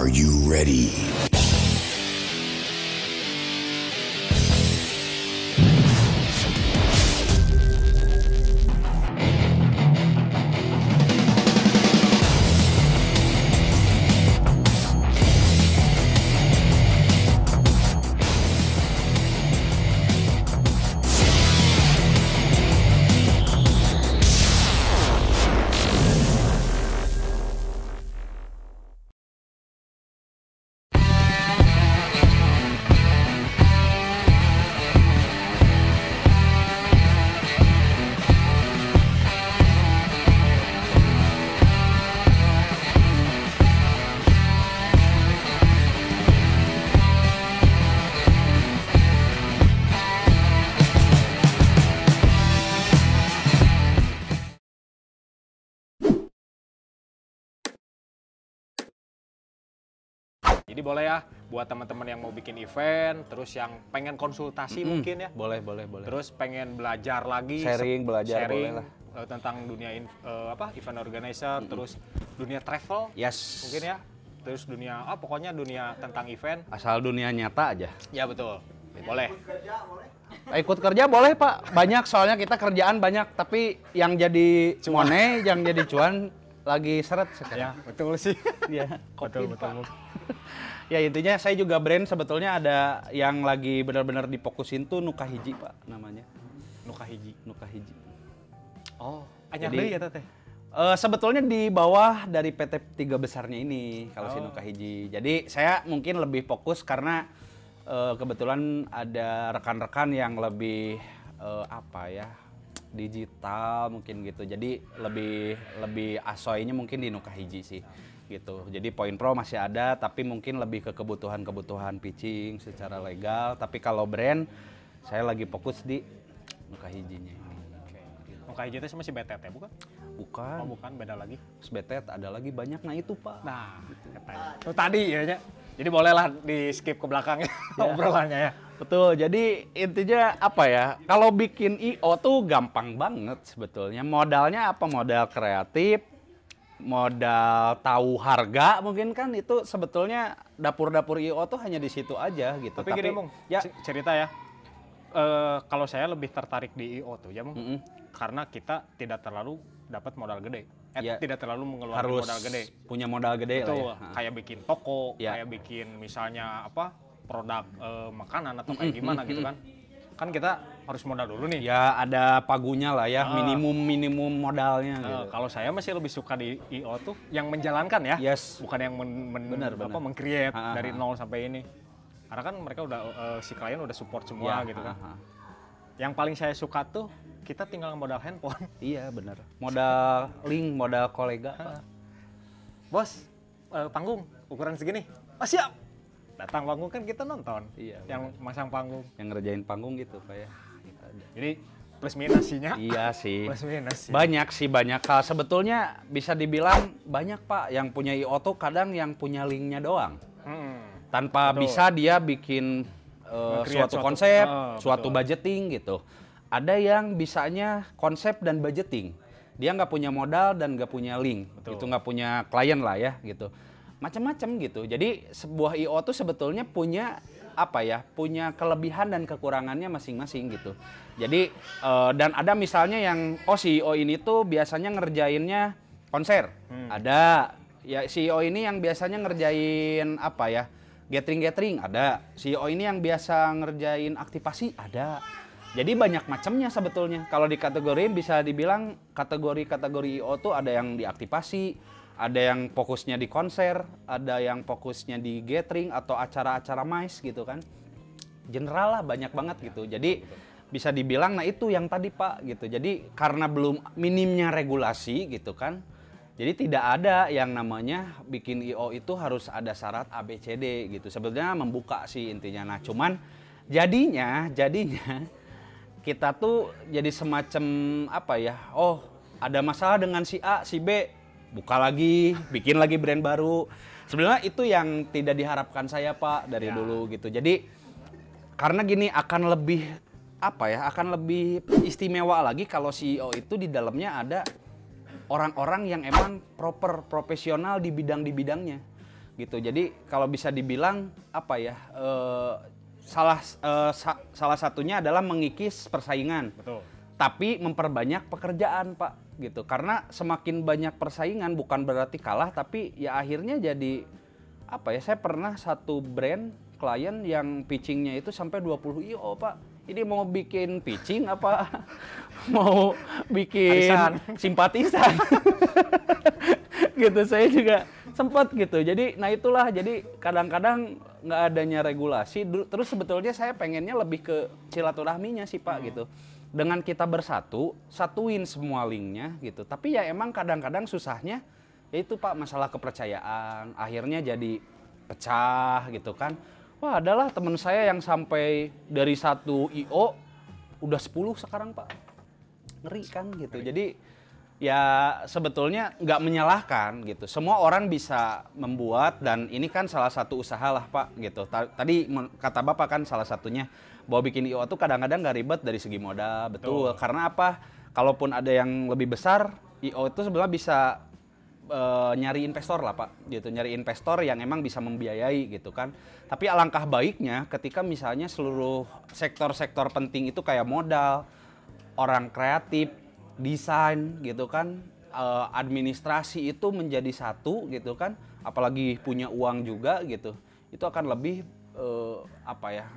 Are you ready? Jadi boleh ya buat teman-teman yang mau bikin event, terus yang pengen konsultasi mungkin ya. Boleh. Terus pengen belajar lagi, Belajar boleh lah. Tentang dunia event organizer, terus dunia travel, Yes. mungkin ya. Terus dunia pokoknya dunia tentang event. Asal dunia nyata aja. Ya betul. Boleh. Ikut kerja boleh Pak. Banyak soalnya kita kerjaan banyak, tapi yang jadi money, yang jadi cuan lagi seret sekarang. Ya, betul sih. Iya. betul. Ya intinya saya juga brand sebetulnya ada yang lagi benar-benar difokusin tuh Nuka Hiji Pak namanya. Nuka Hiji. Oh, Anyar jadi deui eta teh. sebetulnya di bawah dari PT tiga besarnya ini kalau si Nuka Hiji. Jadi saya mungkin lebih fokus karena kebetulan ada rekan-rekan yang lebih digital mungkin gitu. Jadi lebih asoynya mungkin di Nuka Hiji sih gitu. Jadi Point Pro masih ada tapi mungkin lebih ke kebutuhan pitching secara legal. Tapi kalau brand saya lagi fokus di Nuka Hijinya ini. Nuka Hiji itu masih BTT bukan? Bukan. Oh bukan, beda lagi. Betet ada lagi banyak, nah itu Pak. Nah, itu tadi ya. Jadi bolehlah di skip ke belakang ya. Obrolannya ya. Betul, jadi intinya apa ya, kalau bikin I.O. tuh gampang banget sebetulnya. Modalnya apa? Modal kreatif, modal tahu harga mungkin kan itu sebetulnya dapur-dapur I.O. tuh hanya di situ aja gitu. Tapi gini Mung, ya cerita ya. Kalau saya lebih tertarik di I.O. tuh ya Mung. Karena kita tidak terlalu dapat modal gede. Tidak terlalu mengeluarkan harus modal gede. punya modal gede Betul, lah ya. kayak bikin toko, Ya. kayak bikin misalnya produk makanan atau kayak gimana gitu kan. Kan kita harus modal dulu nih. Ya ada pagunya lah ya, minimum modalnya gitu. Kalau saya masih lebih suka di I.O. tuh yang menjalankan ya. Yes. Bukan yang Benar. meng-create dari nol sampai ini. Karena kan mereka udah si klien udah support semua gitu kan. Yang paling saya suka tuh kita tinggal modal handphone. Iya benar. Modal link, modal kolega Pak. Bos, panggung ukuran segini. Oh siap. Datang panggung kan kita nonton. Iya. Yang masang panggung. Yang ngerjain panggung gitu Pak ya. Gitu aja. Jadi plus minusnya. Iya sih. Plus minus. Banyak. Kalau sebetulnya bisa dibilang banyak Pak yang punya I.O. tuh kadang yang punya linknya doang. Tanpa Betul. bisa dia bikin suatu konsep, suatu budgeting gitu. Ada yang bisanya konsep dan budgeting. Dia nggak punya modal dan nggak punya link. Betul. Itu nggak punya klien lah ya gitu. Macam-macam gitu. Jadi sebuah I.O. tuh sebetulnya punya punya kelebihan dan kekurangannya masing-masing gitu. Jadi dan ada misalnya yang CEO ini tuh biasanya ngerjainnya konser. Ada ya CEO ini yang biasanya ngerjain gathering ada. CEO ini yang biasa ngerjain aktivasi ada. Jadi banyak macamnya sebetulnya. Kalau dikategoriin bisa dibilang kategori I.O. tuh ada yang di aktivasi, ada yang fokusnya di konser, ada yang fokusnya di gathering atau acara-acara MICE gitu kan. General lah banyak banget gitu. Jadi bisa dibilang itu yang tadi Pak gitu. Jadi karena belum minimnya regulasi gitu kan. Jadi tidak ada yang namanya bikin I.O. itu harus ada syarat ABCD gitu. Sebetulnya membuka sih intinya. Nah, cuman jadinya kita tuh jadi semacam ada masalah dengan si A, si B, buka lagi, bikin lagi brand baru. Sebenarnya itu yang tidak diharapkan saya Pak dari dulu gitu. Jadi karena gini akan lebih istimewa lagi kalau CEO itu di dalamnya ada orang-orang yang emang profesional di bidangnya. gitu. Jadi kalau bisa dibilang apa ya, salah satunya adalah mengikis persaingan. Betul. Tapi memperbanyak pekerjaan, Pak, gitu. Karena semakin banyak persaingan bukan berarti kalah, tapi ya akhirnya jadi apa ya? Saya pernah satu brand klien yang pitchingnya itu sampai 20 IO, Pak. Ini mau bikin pitching apa mau bikin simpatisan? Gitu, saya juga sempat gitu. Jadi, nah itulah, jadi kadang-kadang nggak adanya regulasi. Terus sebetulnya saya pengennya lebih ke silaturahminya sih, Pak, gitu. Dengan kita bersatu, satuin semua linknya gitu. Tapi ya emang kadang-kadang susahnya, yaitu Pak, masalah kepercayaan. Akhirnya jadi pecah gitu kan. Wah, adalah teman saya yang sampai dari 1 IO udah 10 sekarang, Pak. Ngeri kan gitu. Jadi ya sebetulnya nggak menyalahkan gitu. Semua orang bisa membuat, dan ini kan salah satu usaha lah, Pak, gitu. Tadi kata Bapak kan salah satunya bahwa bikin IO tuh kadang-kadang nggak ribet dari segi modal, betul. Karena apa? Kalaupun ada yang lebih besar, IO itu sebenarnya bisa nyari investor lah, Pak, gitu. Nyari investor yang emang bisa membiayai gitu kan. Tapi alangkah baiknya ketika misalnya seluruh sektor-sektor penting itu kayak modal, orang kreatif, desain gitu kan, administrasi itu menjadi satu gitu kan, apalagi punya uang juga gitu, itu akan lebih apa ya,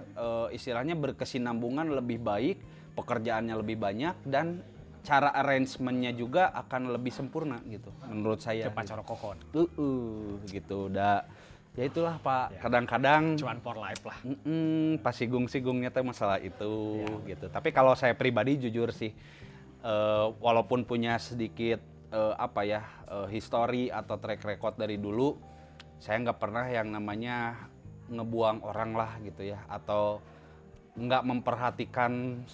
istilahnya berkesinambungan lebih baik, pekerjaannya lebih banyak, dan cara arrangementnya juga akan lebih sempurna gitu menurut saya. Cepat corok kokon. Gitu. Ya itulah, Pak. Kadang-kadang cuan for life lah. Pas singgung-singgungnya tuh masalah itu gitu. Tapi kalau saya pribadi jujur sih, walaupun punya sedikit history atau track record dari dulu, saya nggak pernah yang namanya ngebuang orang lah gitu ya, atau nggak memperhatikan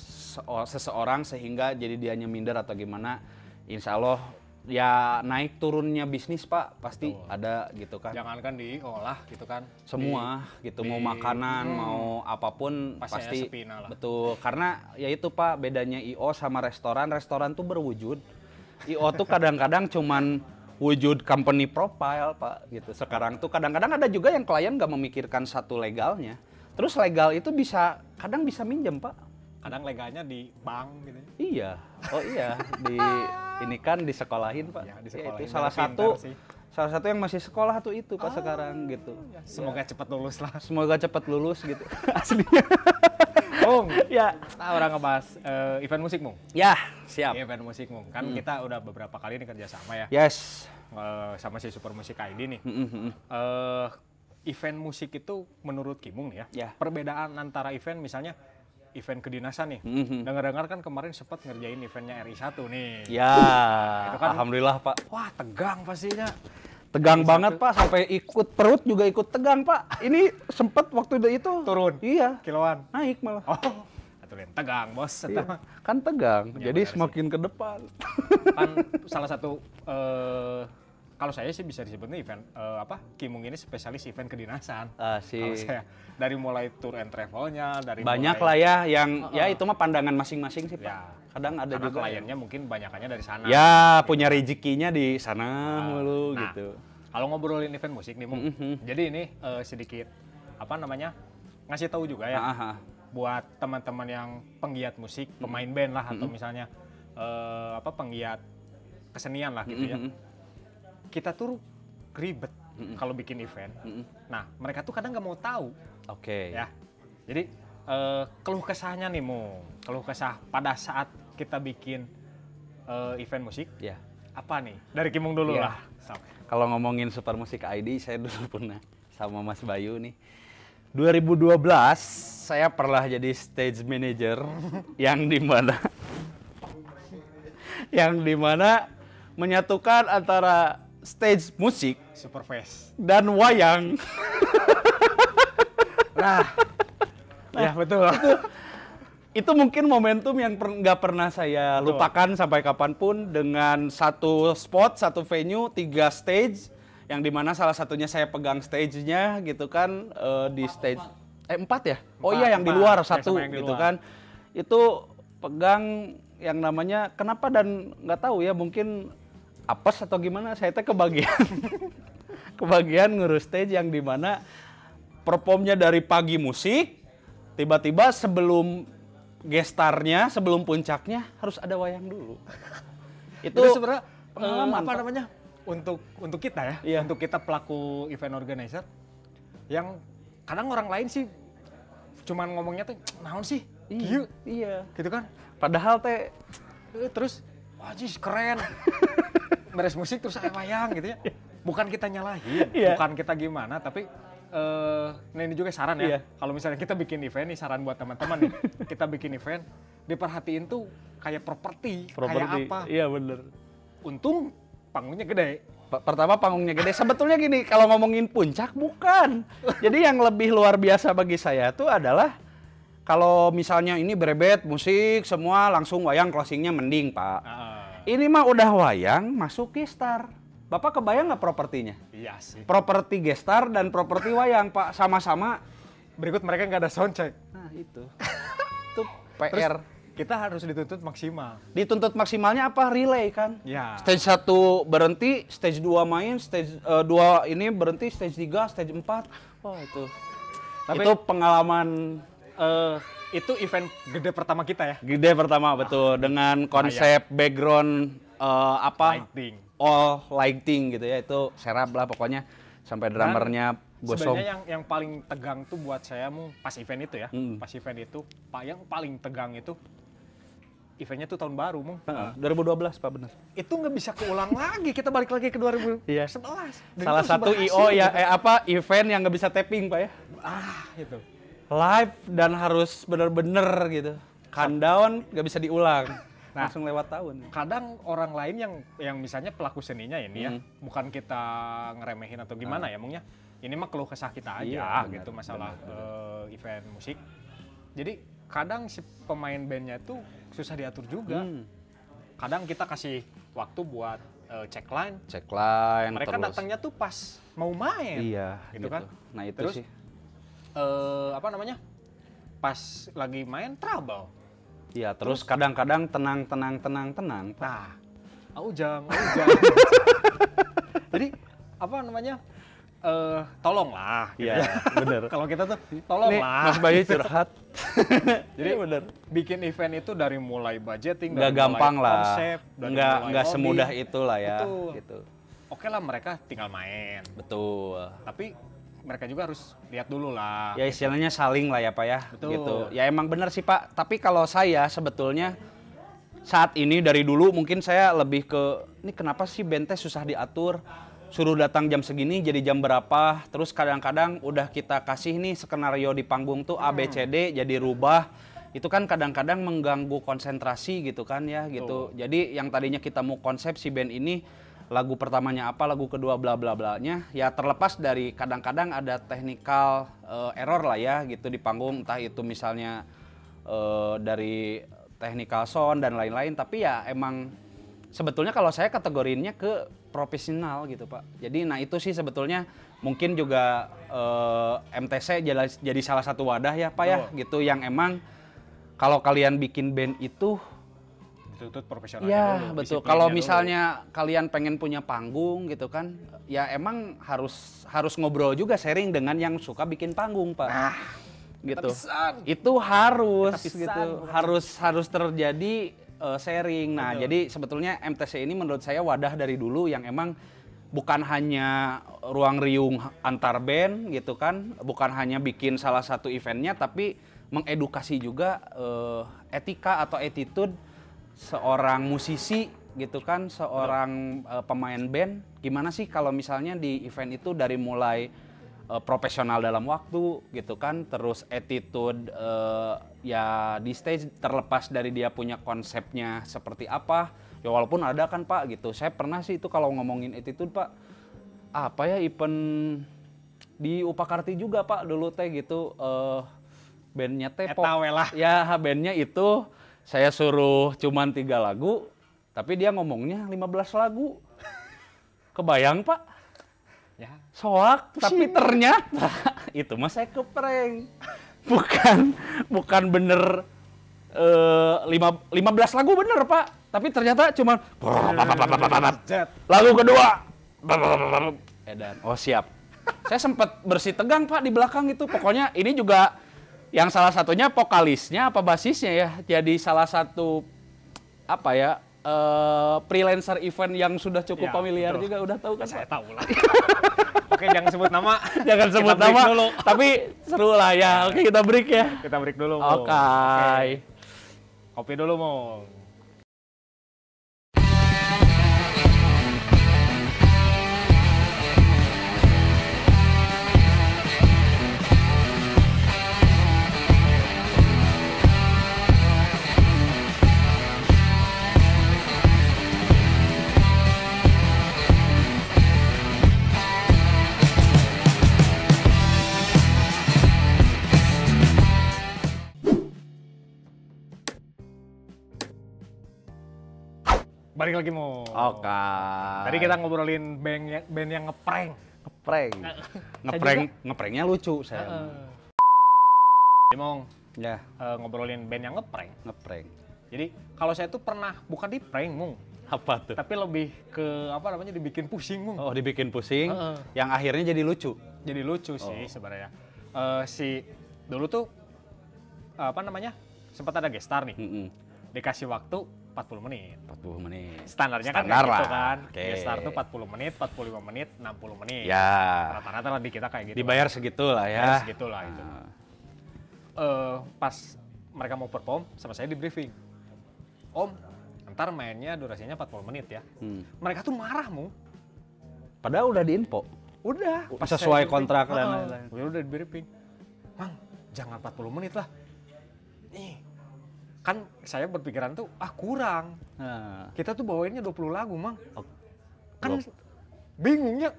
seseorang sehingga jadi dianya minder atau gimana. Insya Allah ya naik turunnya bisnis, Pak, pasti ada gitu kan. Jangankan diolah gitu kan. Semua gitu, mau makanan, mau apapun pasti betul. Karena ya itu, Pak, bedanya IO sama restoran. Restoran tuh berwujud. IO tuh kadang-kadang cuman wujud company profile, Pak, gitu. Sekarang tuh kadang-kadang ada juga yang klien nggak memikirkan satu legalnya. Terus legal itu kadang bisa minjem, Pak. Kadang legalnya di bank gitu. Iya. Oh iya, ini kan disekolahin, Pak. Ya, disekolahin. Itu salah satu yang masih sekolah tuh itu, Pak, sekarang gitu. Ya. Semoga cepat lulus lah. Semoga cepat lulus gitu. Aslinya. Bung, ya, orang ngebahas event musik, Bung. Ya, siap. Event musik, Bung. Kan kita udah beberapa kali nih kerja sama ya. Yes. Sama si Super Musik ID nih. Event musik itu menurut Kimung nih ya, perbedaan antara event misalnya event kedinasan nih. Dengar-dengar kan kemarin sempat ngerjain eventnya RI1 nih. Ya, itu kan alhamdulillah, Pak. Wah, tegang pastinya. Tegang banget, Pak, sampai ikut perut juga ikut tegang, Pak. Ini sempat waktu itu turun. Iya, kiloan. Naik malah. Oh, aturin tegang, Bos. Iya. Kan tegang. Ya, jadi semakin ke depan. Kan salah satu kalau saya sih bisa disebutnya event Kimung ini spesialis event kedinasan. Kalau saya dari mulai tour and travelnya, dari banyak lah ya yang ya itu mah pandangan masing-masing sih, Pak. Ya, kadang ada juga kliennya mungkin banyakannya dari sana. Ya, punya rezekinya di sana mulu gitu. Kalau ngobrolin event musik nih, Mung. Jadi ini sedikit ngasih tahu juga ya buat teman-teman yang penggiat musik, pemain band lah atau misalnya penggiat kesenian lah gitu ya. Kita tuh ribet kalau bikin event. Nah, mereka tuh kadang nggak mau tahu. Oke. Ya. Jadi keluh kesahnya nih, Mo. Keluh kesah pada saat kita bikin event musik. Ya. Apa nih? Dari Kimung dulu lah. Kalau ngomongin Super Musik ID, saya dulu pernah sama Mas Bayu nih. 2012 saya pernah jadi stage manager yang dimana menyatukan antara stage musik, Superfest, dan wayang. Nah, ya betul. Itu mungkin momentum yang nggak pernah saya lupakan sampai kapanpun, dengan satu spot, satu venue, 3 stage, yang dimana salah satunya saya pegang stage-nya gitu kan, di stage 4 ya? Oh iya, yang di luar satu gitu kan. Itu pegang yang namanya, kenapa dan nggak tahu ya, mungkin apes atau gimana, saya kebagian kebagian ngurus stage yang dimana performnya dari pagi musik, tiba-tiba sebelum gestarnya, sebelum puncaknya harus ada wayang dulu. Itu sebenarnya pengalaman apa namanya? Untuk kita ya, iya. Untuk kita pelaku event organizer yang kadang orang lain sih cuman ngomongnya tuh naon sih? Iya. Gitu kan? Padahal terus wah jis keren. Beres musik terus ada wayang gitu ya. Bukan kita nyalahin, bukan kita gimana, tapi nah ini juga saran ya. Kalau misalnya kita bikin event nih, saran buat teman-teman nih. Kita bikin event, diperhatiin tuh kayak properti, kayak apa. Iya bener. Untung panggungnya gede. Pertama panggungnya gede. Sebetulnya gini, kalau ngomongin puncak bukan. Jadi yang lebih luar biasa bagi saya tuh adalah kalau misalnya ini berebet musik semua langsung wayang closingnya mending Pak. Ini mah udah wayang masuk gestar. Bapak kebayang nggak propertinya? Iya sih. Properti gestar dan properti wayang Pak sama-sama. Berikut mereka nggak ada soundcheck. Nah itu. Itu PR. Terus kita harus dituntut maksimal. Dituntut maksimalnya apa? Relay kan? Ya. Stage 1 berhenti, stage 2 main, stage 2 ini berhenti, stage 3, stage 4. Wah itu. Tapi, itu pengalaman. Itu event gede pertama kita ya? Gede pertama betul. Dengan konsep background lighting. All lighting gitu ya. Itu serap lah pokoknya. Sampai drummernya gosong. Sebenarnya yang paling tegang tuh buat saya pas event itu ya. Pas event itu, yang paling tegang itu eventnya tuh tahun baru, 2012 Pak, benar. Itu nggak bisa keulang lagi, kita balik lagi ke 2011. Salah satu IO ya, event yang nggak bisa tapping Pak ya. Itu. Live dan harus bener-bener gitu. Countdown nggak bisa diulang. Langsung lewat tahun. Kadang orang lain yang misalnya pelaku seninya ini ya, bukan kita ngeremehin atau gimana ya, emangnya ini mah keluh kesah kita aja gitu masalah event musik. Jadi kadang si pemain bandnya tuh susah diatur juga. Kadang kita kasih waktu buat cek line. Mereka terus datangnya tuh pas mau main. Iya. Gitu kan. Nah itu terus, sih. Pas lagi main trouble. Iya. Terus kadang-kadang tenang. Nah, aujang. Jadi tolonglah. Iya, bener. Kalau kita tuh tolonglah. Mas Bayu curhat. Jadi bener. Bikin event itu dari mulai budgeting, nggak gampang lah. Konsep, nggak semudah itulah ya. Betul. Gitu. Oke lah mereka tinggal main. Betul. Tapi mereka juga harus lihat dulu lah. Ya istilahnya saling lah ya Pak ya. Betul. Gitu. Ya emang bener sih Pak. Tapi kalau saya sebetulnya saat ini dari dulu mungkin saya lebih ke ini kenapa sih band teh susah diatur. Suruh datang jam segini jadi jam berapa, terus kadang-kadang udah kita kasih nih skenario di panggung tuh A, B, C, D jadi rubah, itu kan kadang-kadang mengganggu konsentrasi gitu kan ya gitu. Jadi yang tadinya kita mau konsep si band ini, lagu pertamanya apa, lagu kedua bla bla blanya, ya terlepas dari kadang-kadang ada technical error lah ya gitu di panggung, entah itu misalnya dari technical sound dan lain-lain, tapi ya emang sebetulnya kalau saya kategorinya ke profesional gitu Pak. Jadi nah itu sih sebetulnya mungkin juga MTC jadi salah satu wadah ya Pak ya gitu yang emang kalau kalian bikin band itu dituntut profesional. Ya betul. Kalau misalnya kalian pengen punya panggung gitu kan, ya emang harus ngobrol juga sharing dengan yang suka bikin panggung Pak. Nah, gitu. Itu harus gitu. Harus terjadi sharing. Nah, jadi sebetulnya MTC ini menurut saya wadah dari dulu yang emang bukan hanya ruang riung antar band gitu kan, bukan hanya bikin salah satu eventnya, tapi mengedukasi juga etika atau attitude seorang musisi gitu kan, seorang pemain band. Gimana sih kalau misalnya di event itu dari mulai profesional dalam waktu gitu kan, terus attitude ya di stage terlepas dari dia punya konsepnya seperti apa ya, walaupun ada kan Pak gitu. Saya pernah sih itu kalau ngomongin attitude Pak, apa ya event di Upakarti juga Pak dulu teh gitu, bandnya teh pop ya, bandnya itu saya suruh cuman 3 lagu tapi dia ngomongnya 15 lagu. Kebayang Pak? Ya. Soak, tapi ternyata itu mah saya keprank. Bukan bener 15 lagu bener Pak, tapi ternyata cuma lagu kedua Edan. Oh siap. Saya sempat bersih tegang Pak di belakang itu. Pokoknya ini juga yang salah satunya vokalisnya apa basisnya ya. Jadi salah satu apa ya freelancer event yang sudah cukup Ya, familiar betul. juga udah tahu kan Saya Pak? tahu lah. Oke, jangan sebut nama. Jangan sebut Kita break nama, dulu. tapi seru lah ya. Oke kita break ya. Kita break dulu. Oke. Kopi dulu, Mong. Balik lagi, Mong. Oke. Tadi kita ngobrolin band yang ngeprank. Ngepranknya lucu saya. Jadi, Mong, Ya, ngobrolin band yang ngeprank. ngeprank. Jadi, kalau saya tuh pernah bukan di prank, Mong, Apa tuh? tapi lebih ke apa namanya dibikin pusing, Mong. Oh, dibikin pusing, Heeh. yang akhirnya jadi lucu. Jadi lucu sih sebenarnya. Si dulu tuh apa namanya? Sempat ada gestar nih. Mm-mm. Dikasih waktu 40 menit. 40 menit. Standarnya kan Standar kayak gitu lah. kan. Oke. Gestar tuh 40 menit, 45 menit, 60 menit. Ya, Rata-rata lah di kita kayak gitu. dibayar segitu lah ya. Ya, segitu lah itu. Nah, Pas mereka mau perform sama saya di briefing. Om, ntar mainnya durasinya 40 menit ya. Mereka tuh marah, Mu. Padahal udah diinfo. Udah. Sesuai saya briefing, kontrak dan heeh, lain-lain. udah di briefing. Mang, jangan 40 menit lah. Nih, kan saya berpikiran tuh, kurang. Nah, Kita tuh bawainnya 20 lagu, Mang. Oh, Kan bingungnya.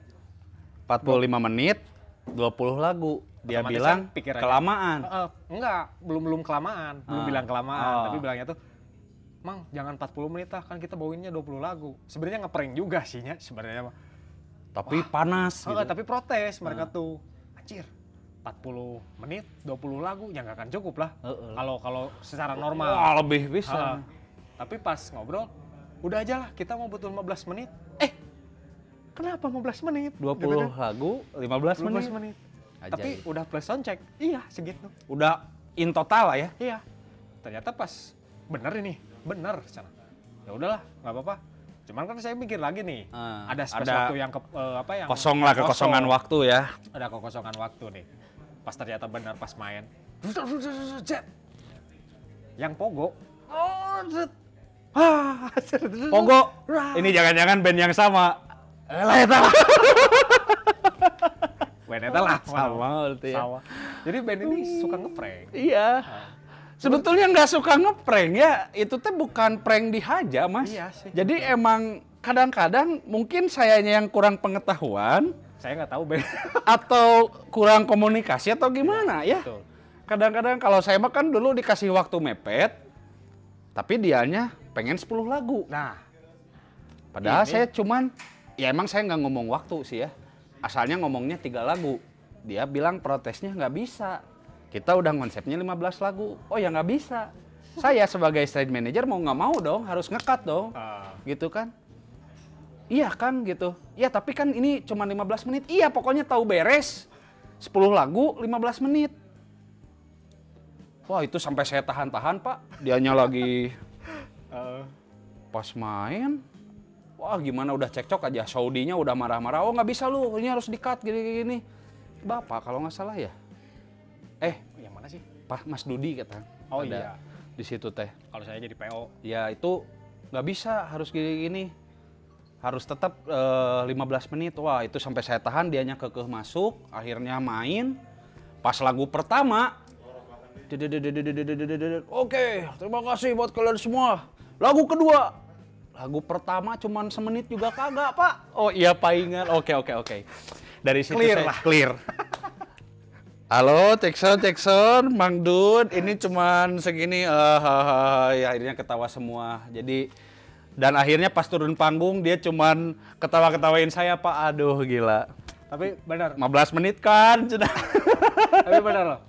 45 menit, 20 lagu. Dia Otomatis bilang kan pikirannya, kelamaan. Enggak, belum kelamaan. Belum bilang kelamaan, Oh. tapi bilangnya tuh, Mang, jangan 40 menit lah, kan kita bawainnya 20 lagu. Sebenarnya ngeprank juga sih, sebenarnya mah. Tapi panas gitu. Tapi protes mereka tuh. Anjir, 40 menit, 20 lagu, ya nggak akan cukup lah. Kalau secara normal. Wah, lebih bisa. Tapi pas ngobrol, udah aja lah, kita mau butuh 15 menit. Kenapa 15 menit? 20 Gitu kan. lagu, 15 menit. 15 menit. Ajaib. Tapi udah plus soundcheck. Iya, segitu. Udah in total lah ya. Iya. Ternyata pas bener ini, bener sana. Ya udahlah, nggak apa-apa. Cuman kan saya mikir lagi nih, ada space ada waktu yang yang Kosong lah, kekosongan kosong. waktu ya. Ada kekosongan waktu nih. Pas ternyata benar pas main. Jet. Yang pogo. Pogo, ini jangan-jangan band yang sama. Weneta lah. Sama berarti ya. Sama. Jadi band ini suka ngeprank. Iya. Sebetulnya nggak suka ngeprank ya, itu teh bukan prank dihaja mas. Iya sih. Jadi emang kadang-kadang mungkin sayanya yang kurang pengetahuan Saya nggak tahu band. atau kurang komunikasi atau gimana ya. Betul. Kadang-kadang kalau saya mah kan dulu dikasih waktu mepet, tapi dianya pengen 10 lagu. Nah, Padahal ini- saya cuman, ya emang saya nggak ngomong waktu sih ya. Asalnya ngomongnya 3 lagu. Dia bilang protesnya nggak bisa. Kita udah konsepnya 15 lagu. Oh ya nggak bisa. Saya sebagai stage manager mau nggak mau dong, harus nge-cut dong. Gitu kan. Iya kan gitu. Ya tapi kan ini cuma 15 menit. Iya pokoknya tahu beres. 10 lagu 15 menit. Wah itu sampai saya tahan-tahan pak. Dianya lagi pas main. Wah gimana udah cekcok aja. Saudinya udah marah-marah. Oh nggak bisa lu, ini harus di-cut gini-gini. Bapak kalau nggak salah ya. yang mana sih? Pak Mas Dudi kata. Oh Ada iya. di situ teh. Kalau saya jadi PO. Ya itu nggak bisa, harus gini-gini. Harus tetap 15 menit. Wah itu sampai saya tahan, dianya kekeh masuk. Akhirnya main. Pas lagu pertama. Oke, terima kasih buat kalian semua. Lagu kedua. Lagu pertama cuman semenit juga kagak pak. Oh iya paingan. Oke. Dari situ Clear saya lah. clear. Halo, cek sound, Mang Dun. Ini cuman segini, ya akhirnya ketawa semua. Jadi, dan akhirnya pas turun panggung dia cuman ketawa-ketawain saya, Pak. Aduh, gila. Tapi benar. 15 menit kan, sudah. Tapi benar loh.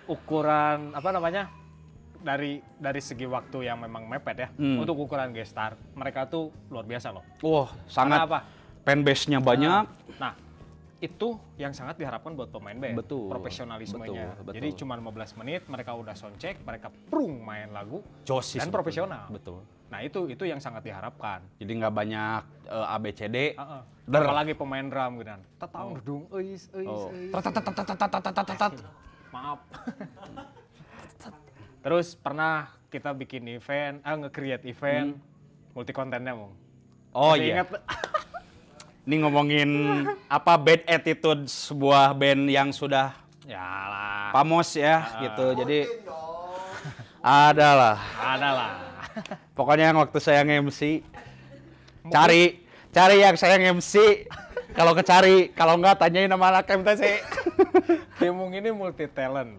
Ukuran apa namanya? Dari segi waktu yang memang mepet ya. Untuk ukuran gestar, mereka tuh luar biasa loh. Wah, sangat Karena apa? fanbase-nya banyak. Nah, itu yang sangat diharapkan buat pemain band. Betul. Profesionalismenya. Betul. Jadi cuma 15 menit mereka udah soundcheck, mereka main lagu Joss dan profesional. Betul. Nah, itu yang sangat diharapkan. Jadi nggak banyak ABCD. Apalagi pemain drum gitu kan. Tatang dudung euis. Maaf. Terus pernah kita bikin event, nge-create event multi kontennya, Mung. Oh Masih iya. ingat? Ini ngomongin apa bad attitude sebuah band yang sudah Yalah. famos ya gitu. Jadi adalah. Pokoknya yang waktu saya nge-MC cari yang saya nge-MC. Kalau kecari, kalau enggak tanyain sama anak MTC. Kimung ini multi talent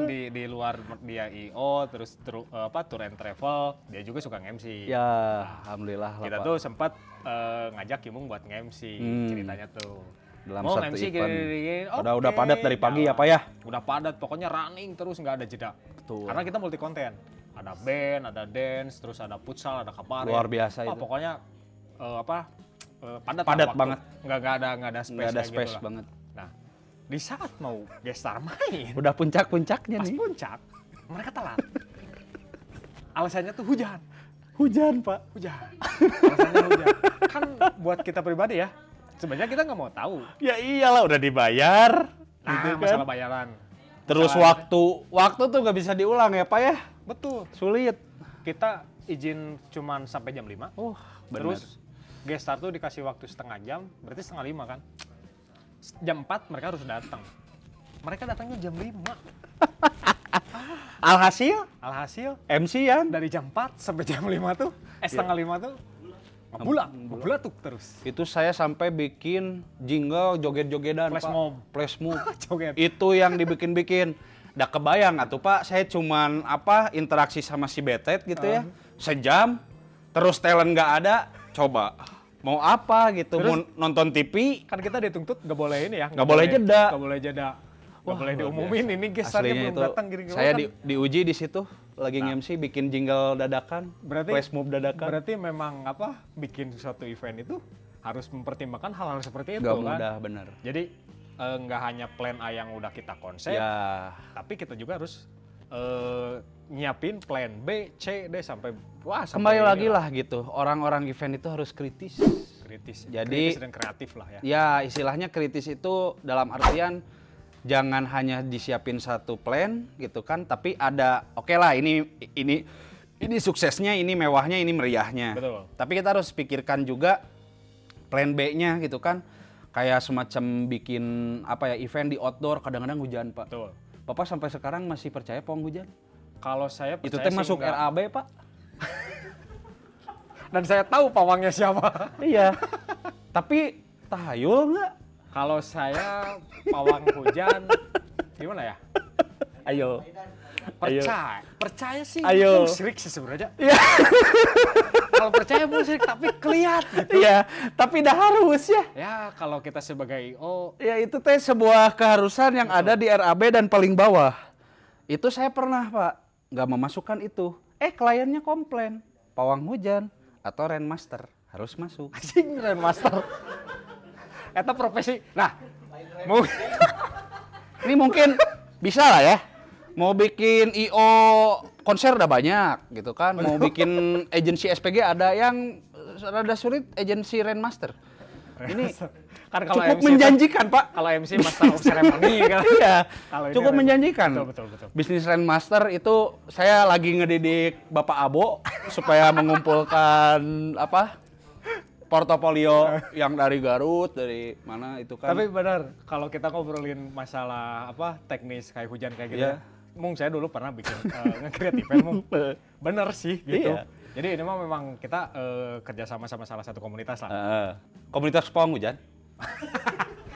di luar dia IO, terus tour and travel, dia juga suka nge-MC. Ya, alhamdulillah lah, Kita Pak. tuh sempat ngajak Kimung buat nge-MC, ceritanya tuh. Dalam mau satu MC event. gini, Udah padat dari pagi ya, Pak ya? Udah padat, pokoknya running terus nggak ada jeda. Betul. Karena kita multi konten. Ada band, ada dance, terus ada futsal, ada kabaret. Luar biasa itu. Pokoknya Padat banget. Nggak ada space. Nggak ada kayak space gitu lah. banget. Nah, di saat mau gestar main, Udah puncak-puncaknya pas nih. puncak, mereka telat. Alasannya tuh hujan. Hujan, Pak. Alasannya hujan. Kan buat kita pribadi ya, sebenarnya kita nggak mau tahu. Ya iyalah udah dibayar. Nah, gitu kan. masalah bayaran. Terus waktu tuh nggak bisa diulang ya, Pak ya? Betul. Sulit. Kita izin cuman sampai jam 5. Bener. Terus gestar tuh dikasih waktu setengah jam, berarti setengah 5 kan? Jam 4 mereka harus datang. Mereka datangnya jam 5. Alhasil MC yang dari jam 4 sampai jam 5 tuh, setengah 5 tuh ngebulatuk terus. itu saya sampai bikin jingle joget-jogedan, Flash Pak. mob. Flash mob. Joget. Itu yang dibikin-bikin. Udah kebayang atuh, Pak, saya cuman interaksi sama si Betet gitu ya. Sejam, terus talent nggak ada, coba. Mau apa gitu, Terus, mau nonton TV, Kan kita dituntut nggak boleh ini ya. Nggak boleh jeda. Nggak boleh jeda. Nggak boleh luar diumumin biasa. ini gestarnya Aslinya belum itu, datang gini-gini. saya Kan diuji di situ, lagi nge-MC, bikin jingle dadakan, flash mob dadakan. Berarti memang bikin suatu event itu harus mempertimbangkan hal-hal seperti itu Nggak kan. mudah, bener. Jadi nggak hanya plan A yang udah kita konsep, Ya, tapi kita juga harus nyiapin plan B, C, D sampai kembali lagi lah gitu. Orang-orang event itu harus kritis. kritis. Jadi- Kritis dan kreatif lah ya. Ya, istilahnya kritis itu dalam artian jangan hanya disiapin satu plan gitu kan, tapi ada oke lah ini suksesnya, ini mewahnya, ini meriahnya. Betul. Tapi kita harus pikirkan juga plan B-nya gitu kan. Kayak semacam bikin event di outdoor, kadang-kadang hujan, Pak. Betul. Bapak sampai sekarang masih percaya pawang hujan? Kalau saya Itu percaya teh sih masuk enggak. RAB, Pak. Dan saya tahu pawangnya siapa. Iya. Tapi tahayul nggak? Kalau saya pawang hujan gimana ya? Ayo. Percaya sih Ayo. musyrik sih sebenarnya. Iya. Kalau percaya musyrik tapi kelihatan gitu. Iya, tapi dah harus ya. Ya kalau kita sebagai IO Ya itu teh sebuah keharusan yang ada di RAB dan paling bawah. Itu saya pernah, Pak, nggak memasukkan itu. Kliennya komplain, pawang hujan atau rainmaster harus masuk. anjing Grandmaster. Eta profesi. Nah, Ini mungkin bisa lah ya. Mau bikin IO konser udah banyak gitu kan. Mau bikin agensi SPG ada yang rada sulit, agensi rainmaster. Ini kan kalau cukup MC menjanjikan, Pak. Kalau MC Master of Ceremony kan. Iya, Kalau ini cukup Rain- menjanjikan. Betul. Bisnis Rainmaster itu saya lagi ngedidik Bapak Abo supaya mengumpulkan portofolio yang dari Garut, dari mana itu kan. Tapi benar, kalau kita ngobrolin masalah teknis kayak hujan kayak gitu, Iya. Mung saya dulu pernah bikin nge-create event, Mung. Bener sih gitu. Iya. Jadi ini mah memang kita kerjasama sama salah satu komunitas lah, Komunitas pawang hujan.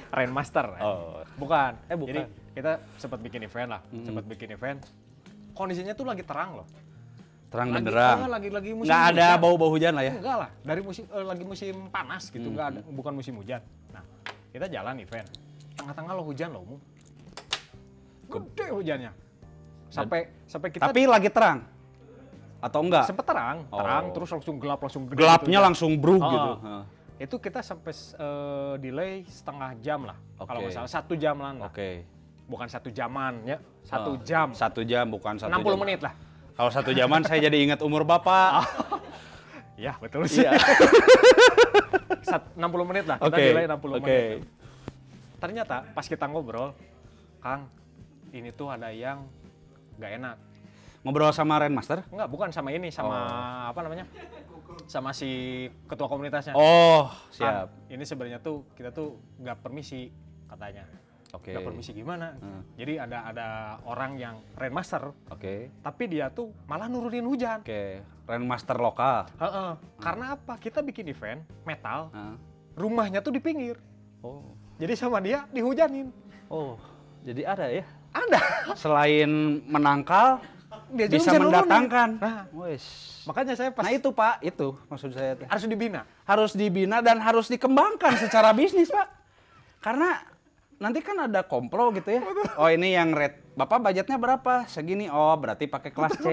Rainmaster. Oh. Bukan. Bukan. Jadi kita sempat bikin event lah, sempat bikin event. Kondisinya tuh lagi terang loh. Terang benderang. Lagi musim Nggak ada hujan. bau-bau hujan lah ya. Enggak lah, dari lagi musim panas gitu, enggak ada, bukan musim hujan. Nah, kita jalan event. Tengah-tengah lo hujan loh, Mung. Gede hujannya. Sampai kita Tapi lagi terang. Atau enggak? sempet terang, Oh. terus langsung gelap, langsung gede Gelapnya gitu, langsung bruk Oh. gitu. Itu kita sampai delay setengah jam lah. Kalau nggak salah 1 jam lah. Bukan 1 jaman ya, 1 jam. 1 jam bukan 1 jam. 60 menit lah. Kalau 1 jaman saya jadi ingat umur Bapak. Ya betul sih. 60 menit lah, kita delay 60 menit. Ternyata pas kita ngobrol, Kang, ini tuh ada yang nggak enak. Ngobrol sama Rainmaster? Enggak, bukan sama ini, sama apa namanya? Sama si ketua komunitasnya. Oh, siap. Ini sebenarnya tuh kita tuh nggak permisi katanya. Nggak permisi gimana? Jadi ada orang yang Rainmaster. Tapi dia tuh malah nurunin hujan. Rainmaster lokal. Karena apa? Kita bikin event metal. Rumahnya tuh di pinggir. Jadi sama dia dihujanin. Jadi ada ya? Ada. Selain menangkal, dia bisa mendatangkan. Nah, makanya saya pas. Nah itu Pak, itu maksud saya. Harus dibina. Harus dibina dan harus dikembangkan secara bisnis Pak. Karena nanti kan ada komplo gitu ya. Oh ini yang red, Bapak budgetnya berapa? Segini. Oh berarti pakai kelas C.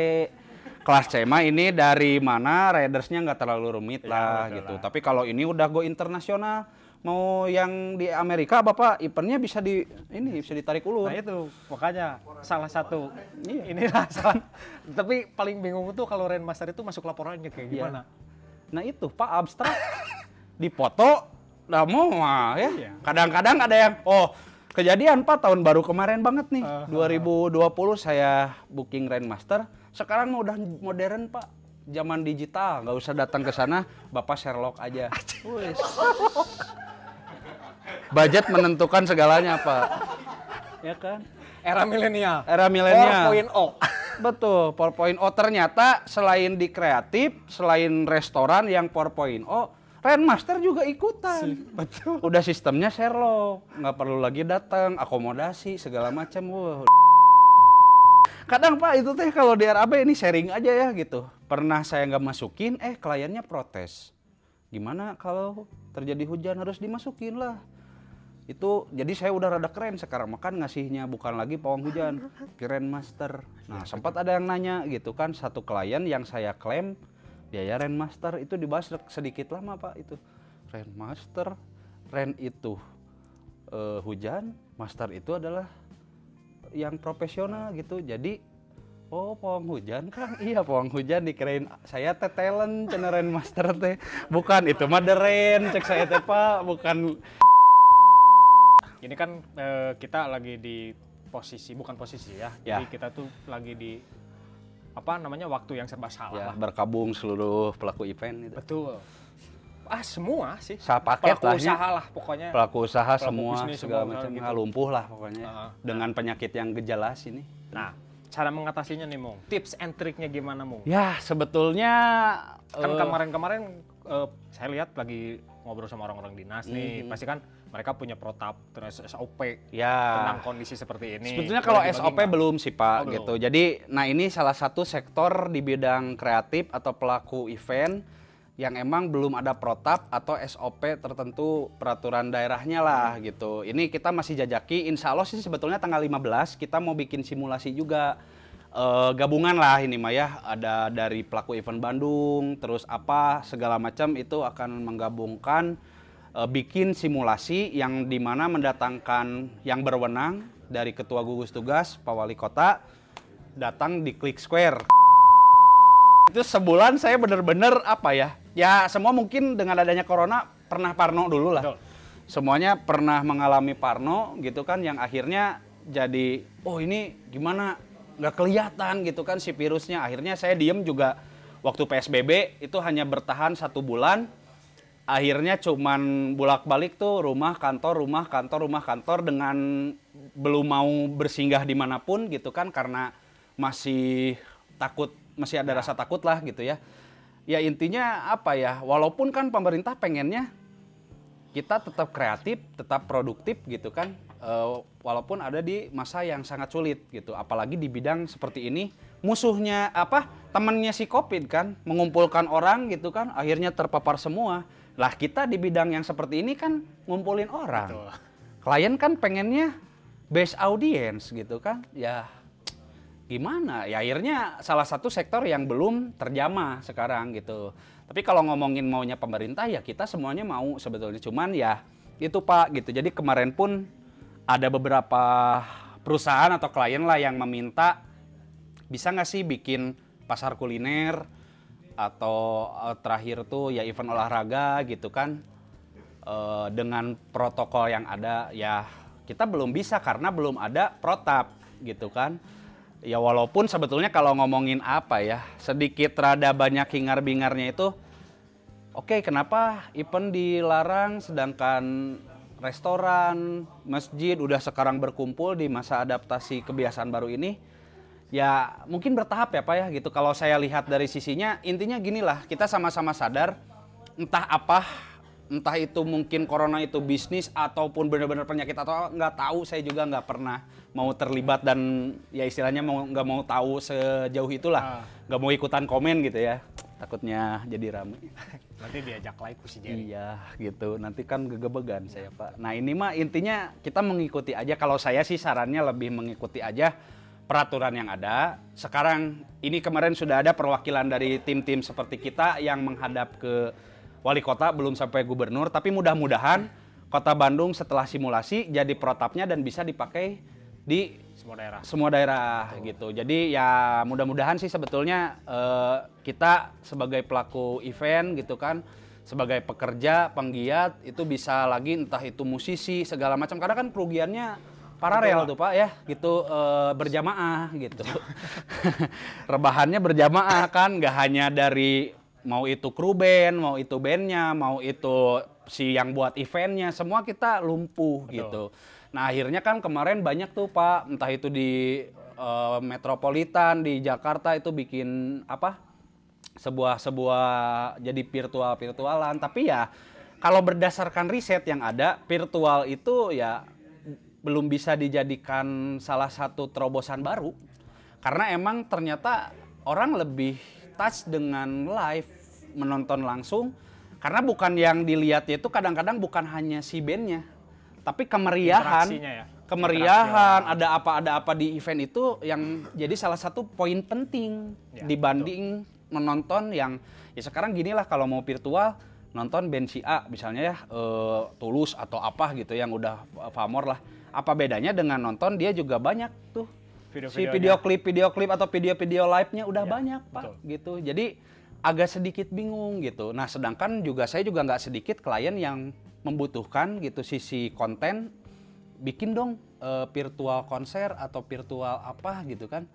Kelas C mah ini dari mana? Ridersnya nggak terlalu rumit lah gitu. Tapi kalau ini udah go internasional. Mau yang di Amerika Bapak eventnya bisa bisa ditarik ulur. Nah itu makanya salah satu inilah salah. Tapi paling bingung tuh kalau Rainmaster itu masuk laporannya kayak gimana. Nah itu Pak abstrak dipoto udah mau ya. Kadang-kadang ada yang kejadian Pak tahun baru kemarin banget nih 2020 saya booking Rainmaster. Sekarang mah udah modern Pak. Zaman digital, nggak usah datang ke sana, Bapak Sherlock aja. Budget menentukan segalanya, Pak. Ya kan? Era milenial. Era milenial. 4.0. Betul, 4.0 ternyata selain di kreatif, selain restoran yang 4.0, Rainmaster juga ikutan. Betul. Udah sistemnya Sherlock, nggak perlu lagi datang, akomodasi segala macam. Kadang Pak itu teh kalau di RAB ini sharing aja ya gitu. Pernah saya nggak masukin, kliennya protes. Gimana kalau terjadi hujan harus dimasukin lah. Itu jadi saya udah rada keren sekarang, makan ngasihnya bukan lagi pawang hujan, Rainmaster. Nah sempat ada yang nanya gitu kan, satu klien yang saya klaim biaya Rainmaster itu dibahas sedikit lama Pak itu. Rainmaster, Rain itu hujan, Master itu adalah yang profesional gitu. Jadi pawang hujan Kang, iya pawang hujan dikirain saya teh talent cenah Rainmaster teh. Bukan itu mah the rain cek saya teh Pak, bukan. Ini kan kita lagi di posisi, bukan posisi ya. Jadi kita tuh lagi di waktu yang serba salah. Berkabung seluruh pelaku event gitu. Betul. Semua sih. Paket pelaku usaha lah pokoknya. Pelaku usaha pelaku semua bisnis, segala macam gitu. lumpuh lah pokoknya. Dengan penyakit yang gejalas ini. Nah, cara mengatasinya nih Mung. Tips and triknya gimana Mung? Ya sebetulnya kan kemarin saya lihat lagi ngobrol sama orang-orang dinas nih, pasti kan mereka punya protap terus SOP tentang kondisi seperti ini. Sebetulnya kalau SOP belum sih Pak gitu. Jadi nah ini salah satu sektor di bidang kreatif atau pelaku event yang emang belum ada protap atau SOP tertentu peraturan daerahnya lah gitu. Ini kita masih jajaki, insya Allah sih sebetulnya tanggal 15 kita mau bikin simulasi juga. Gabungan lah ini mah ya, ada dari pelaku event Bandung, terus segala macam itu akan menggabungkan bikin simulasi yang dimana mendatangkan yang berwenang dari ketua gugus tugas, Pak Wali Kota, datang di Klik Square. Itu sebulan saya bener-bener ya semua mungkin dengan adanya corona pernah parno dulu lah. Betul. Semuanya pernah mengalami parno gitu kan, yang akhirnya jadi ini gimana nggak kelihatan gitu kan si virusnya. Akhirnya saya diem juga waktu PSBB itu hanya bertahan 1 bulan. Akhirnya cuman bolak-balik tuh rumah kantor dengan belum mau bersinggah dimanapun gitu kan, karena masih ada rasa takut lah gitu ya. Ya intinya walaupun kan pemerintah pengennya kita tetap kreatif, tetap produktif gitu kan. Walaupun ada di masa yang sangat sulit gitu, apalagi di bidang seperti ini, musuhnya temannya si COVID kan, mengumpulkan orang gitu kan, akhirnya terpapar semua. Lah kita di bidang yang seperti ini kan ngumpulin orang. Betul. Klien kan pengennya base audience gitu kan, ya gimana ya, akhirnya salah satu sektor yang belum terjamah sekarang gitu. Tapi kalau ngomongin maunya pemerintah ya kita semuanya mau sebetulnya, cuman ya itu Pak gitu. Jadi kemarin pun ada beberapa perusahaan atau klien lah yang meminta bisa nggak sih bikin pasar kuliner atau terakhir tuh ya event olahraga gitu kan, dengan protokol yang ada. Ya kita belum bisa karena belum ada protap gitu kan. Ya walaupun sebetulnya kalau ngomongin apa ya, sedikit rada banyak hingar-bingarnya itu, oke, kenapa event dilarang sedangkan restoran, masjid udah sekarang berkumpul di masa adaptasi kebiasaan baru ini? Ya mungkin bertahap ya Pak ya gitu. Kalau saya lihat dari sisinya, intinya gini lah, kita sama-sama sadar entah apa, entah itu mungkin corona itu bisnis ataupun benar-benar penyakit atau nggak tahu, saya juga nggak pernah mau terlibat dan ya istilahnya nggak mau tahu sejauh itulah, nggak mau ikutan komen gitu ya, takutnya jadi rame. Nanti diajak live si Jerry. Iya gitu, nanti kan gegebegan saya Pak. Nah ini mah intinya kita mengikuti aja, kalau saya sih sarannya lebih mengikuti aja peraturan yang ada. Sekarang ini kemarin sudah ada perwakilan dari tim-tim seperti kita yang menghadap ke wali kota, belum sampai gubernur, tapi mudah-mudahan Kota Bandung setelah simulasi jadi protapnya dan bisa dipakai di semua daerah gitu. Jadi ya mudah-mudahan sih sebetulnya kita sebagai pelaku event gitu kan, sebagai pekerja, penggiat itu bisa lagi, entah itu musisi segala macam, karena kan kerugiannya paralel tuh Pak ya gitu, berjamaah gitu. Rebahannya berjamaah kan, nggak hanya dari mau itu kru band, mau itu bandnya, mau itu si yang buat eventnya, semua kita lumpuh. Betul. Gitu. Nah akhirnya kan kemarin banyak tuh Pak, entah itu di Metropolitan, di Jakarta itu bikin apa, sebuah jadi virtualan. Tapi ya kalau berdasarkan riset yang ada, virtual itu ya belum bisa dijadikan salah satu terobosan baru. Karena emang ternyata orang lebih touch dengan live, menonton langsung. Karena bukan yang dilihatnya itu kadang-kadang bukan hanya si bandnya, tapi kemeriahan, ya? ada apa di event itu yang jadi salah satu poin penting ya, dibanding betul. Menonton yang ya sekarang gini lah, kalau mau virtual nonton band si A misalnya ya, Tulus atau apa gitu yang udah famor lah. Apa bedanya dengan nonton dia juga banyak tuh video klip atau video live-nya udah ya, banyak Pak betul. Gitu. Jadi agak sedikit bingung gitu. Nah sedangkan saya juga nggak sedikit klien yang membutuhkan gitu sisi konten, bikin dong virtual konser atau virtual apa gitu kan.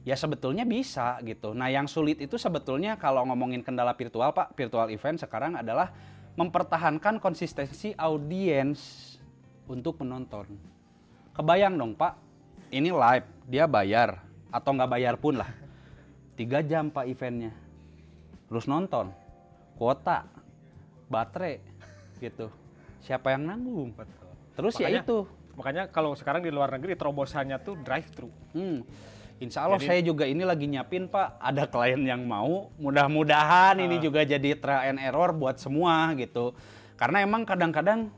Ya sebetulnya bisa gitu. Nah yang sulit itu sebetulnya kalau ngomongin kendala virtual Pak, virtual event sekarang adalah mempertahankan konsistensi audiens untuk menonton. Kebayang dong Pak, ini live, dia bayar atau nggak bayar pun lah. 3 jam Pak eventnya. Terus nonton, kuota, baterai gitu. Siapa yang nanggung? Betul. Terus makanya, ya itu. Makanya kalau sekarang di luar negeri terobosannya tuh drive-thru. Insya Allah saya juga ini lagi nyiapin Pak. Ada klien yang mau. Mudah-mudahan ini juga jadi trial and error buat semua gitu. Karena emang kadang-kadang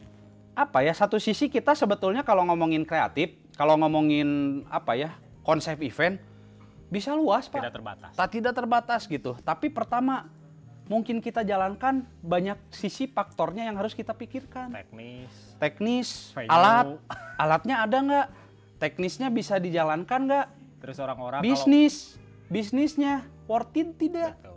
apa ya, satu sisi kita sebetulnya kalau ngomongin kreatif, kalau ngomongin apa ya, konsep event bisa luas Pak. Tidak terbatas gitu. Tapi pertama, mungkin kita jalankan banyak sisi faktornya yang harus kita pikirkan. Teknis, alatnya ada nggak? Teknisnya bisa dijalankan nggak? Terus orang-orang bisnisnya worth it tidak? Betul.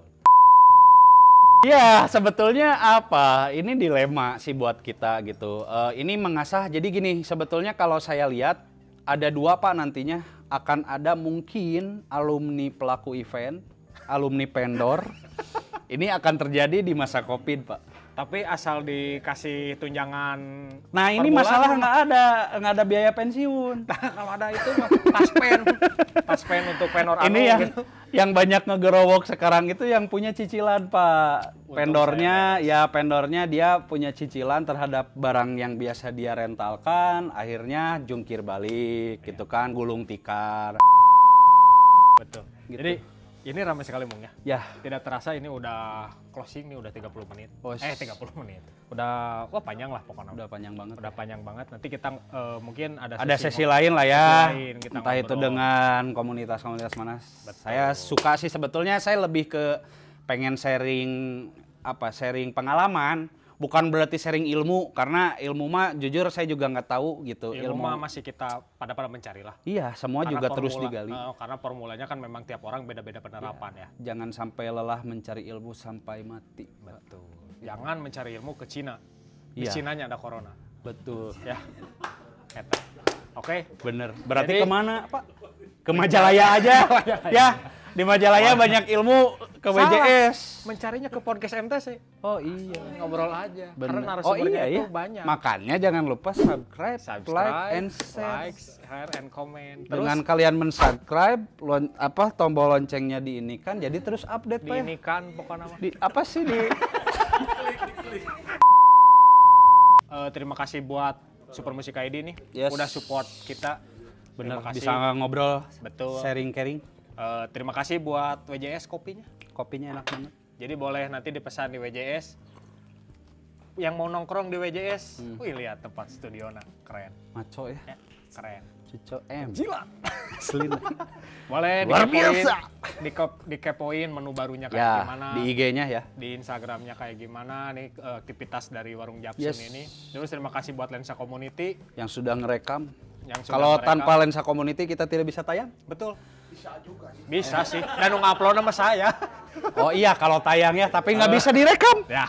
Ya sebetulnya apa? Ini dilema sih buat kita gitu. Ini mengasah. Jadi gini, sebetulnya kalau saya lihat ada 2 Pak nantinya, akan ada mungkin alumni pelaku event, alumni vendor. Ini akan terjadi di masa COVID, Pak. Tapi asal dikasih tunjangan. Nah ini masalah nggak ada biaya pensiun. Nah, kalau ada itu taspen untuk vendor. Ini yang banyak ngegerowok sekarang itu yang punya cicilan Pak. Vendornya dia punya cicilan terhadap barang yang biasa dia rentalkan, akhirnya jungkir balik gitu kan, gulung tikar. Betul. Gitu. Jadi Ini ramai sekali Mung ya. Ya. Tidak terasa ini udah closing nih udah 30 menit. 30 menit. Wah panjang lah pokoknya. Udah panjang banget. Udah panjang banget. Nanti kita mungkin ada sesi lain lah ya. Kita entah itu dengan komunitas-komunitas mana. Betul. Saya suka sih sebetulnya, saya lebih ke pengen sharing pengalaman. Bukan berarti sharing ilmu, karena ilmu mah jujur saya juga nggak tahu gitu. Ilmu mah masih kita pada mencari lah. Iya, semua Karena juga terus digali. Karena formulanya kan memang tiap orang beda-beda penerapan ya. Jangan sampai lelah mencari ilmu sampai mati. Betul. Jangan mencari ilmu ke Cina. Di Iya. Cinanya ada corona. Betul. Ya. Eta. Oke. Bener. Berarti Jadi, kemana Pak? Ke Majalaya aja. Ya, di Majalaya banyak ilmu ke WJS. Mencarinya ke podcast MTC. Oh iya. Ngobrol aja. Bener. Karena narasumbernya itu iya. banyak. Makanya jangan lupa subscribe, like, and share. share and comment. Terus Dengan kalian mensubscribe, tombol loncengnya diinikan, jadi terus update Pak. diinikan pokoknya mah. Apa sih di? Terima kasih buat Super Musik ID nih. Yes. Udah support kita. Bener, Terima kasih. bisa ngobrol, Betul. sharing. Terima kasih buat WJS kopinya. Kopinya enak banget. Jadi boleh nanti dipesan di WJS. Yang mau nongkrong di WJS, wih lihat tempat studiona, keren. Maco ya. Ya, keren. Cuco M. Gila. Asli. Boleh Luar dikepoin, biasa. dikepoin menu barunya kayak Ya, gimana. di IG-nya ya. Di Instagramnya kayak gimana nih aktivitas dari Warung Japsun Yes. ini. Terus terima kasih buat Lensa Community Yang sudah ngerekam. yang sudah Kalau merekam. tanpa lensa community kita tidak bisa tayang. Betul. Bisa sih. Dan ngupload nama saya. Oh iya, kalau tayang ya, tapi nggak bisa direkam. Ya.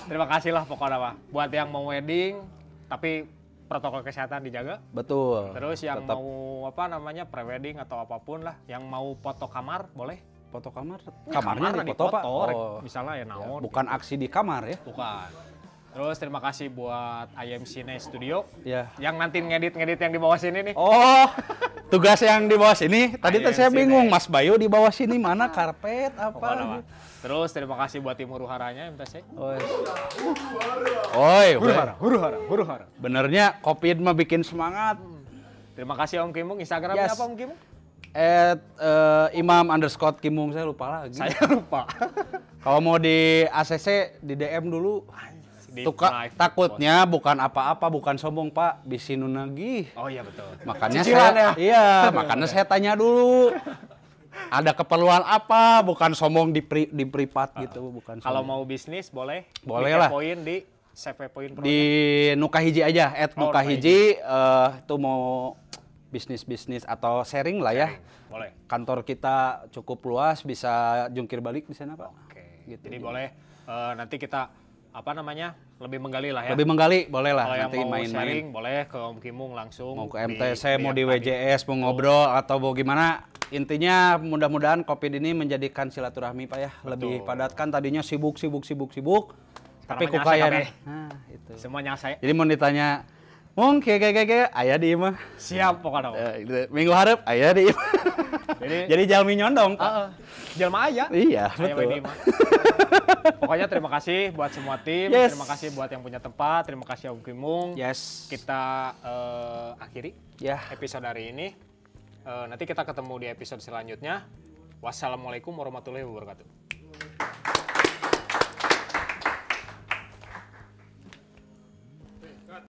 Terima kasih lah pokoknya Pak. Buat yang mau wedding tapi protokol kesehatan dijaga. Betul. Terus yang Tetap mau pre-wedding atau apapun lah, yang mau foto kamar boleh. foto kamar. Kamarnya Kamarnya di foto Pak. rek. Oh, Misalnya ya ya, naon. bukan aksi di kamar ya. Bukan. Terus terima kasih buat IM Cine Studio Ya. yang nanti ngedit yang di bawah sini nih. Oh, tugas yang di bawah sini. Tadi Ayo, saya sini. bingung, Mas Bayu di bawah sini mana karpet Pokoknya, apa? Pak. Terus terima kasih buat tim huru-haranya MTC. Oi, Huru-hara. benernya COVID mah bikin semangat. Terima kasih Om Kimung. Instagramnya Yes. apa Om Kimung? @imam_kimung saya lupa lagi. Saya lupa. Kalau mau di ACC di DM dulu. Di Tuka, live. takutnya bukan apa-apa, bukan sombong Pak, bisinu nagih. Oh iya betul. Makanya Cicilan saya, ya? iya, makanya saya tanya dulu. Ada keperluan apa? Bukan sombong di privat gitu, bukan. Kalau sombong. mau bisnis boleh. Boleh lah. Poin di CV Poin Pro. Di Nukahiji aja, @nukahiji itu mau bisnis atau sharing lah ya. Boleh. Kantor kita cukup luas, bisa jungkir balik di sana Pak. Oke. Gitu. Jadi boleh nanti kita lebih menggali lah ya. Lebih menggali, boleh lah Kalau yang nanti mau main-main. sharing boleh ke Om Kimung langsung. Mau ke MTC, mau di WJS, mau ngobrol atau mau gimana. Intinya mudah-mudahan COVID ini menjadikan silaturahmi Pak ya. Lebih padat, kan tadinya sibuk. Tapi kok kayak nah, itu. Semuanya saya. Jadi mau ditanya, Mung, kayak aya di imah. Siap pokoknya. Minggu harap aya di imah. Jadi jalmi nyondong Pak. Jelma aja. Iya, Aya betul. we di imah. Pokoknya terima kasih buat semua tim, Yes. terima kasih buat yang punya tempat, terima kasih Om Kimung. Yes. Kita akhiri Ya. episode hari ini. Nanti kita ketemu di episode selanjutnya. Wassalamualaikum warahmatullahi wabarakatuh.